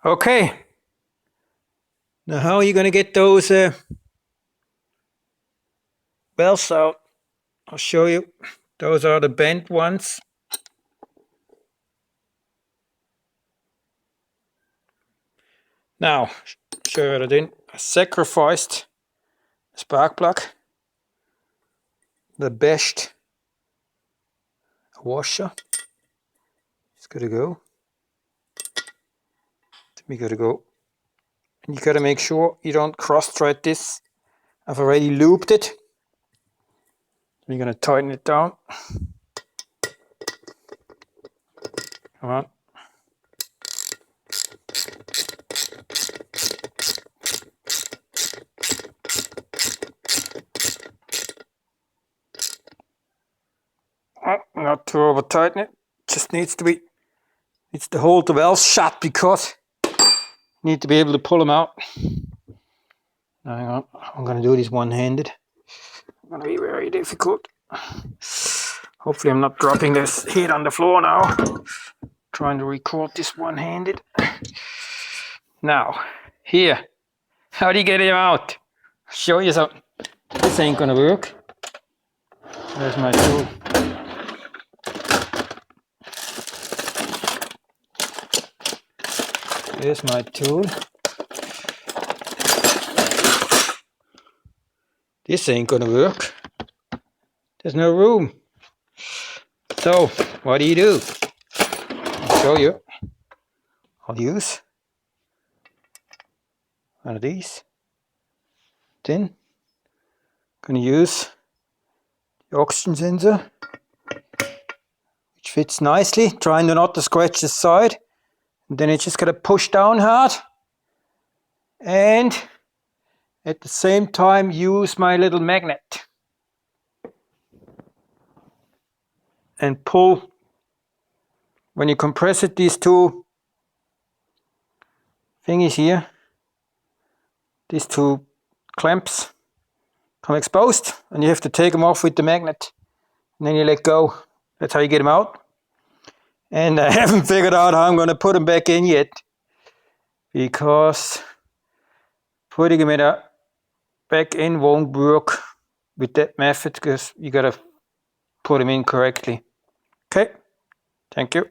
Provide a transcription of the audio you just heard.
Okay, now how are you going to get those belts out? I'll show you. Those are the bent ones. Now, show you what I did. I sacrificed the spark plug, the best washer. It's got to go. We got to go. And you got to make sure you don't cross-thread this. I've already looped it. We're going to tighten it down. Come on. Not to over tighten it. Just needs to hold the valves shut because you need to be able to pull them out. Now, hang on. I'm going to do this one-handed. It's going to be very difficult. Hopefully I'm not dropping this head on the floor now. Trying to record this one-handed. Now, here. How do you get him out? I'll show you something. This ain't gonna work. There's my tool. There's my tool. This ain't gonna work. There's no room. So, what do? I'll show you. I'll use one of these. Then, gonna use the oxygen sensor, which fits nicely, trying not to scratch the side. And then it's just gonna push down hard. And at the same time use my little magnet. And pull. When you compress it, these two thingies here, these two clamps come exposed, and you have to take them off with the magnet, and then you let go. That's how you get them out. And I haven't figured out how I'm going to put them back in yet, because putting them back in won't work with that method, because you got to put them in correctly. Okay, thank you.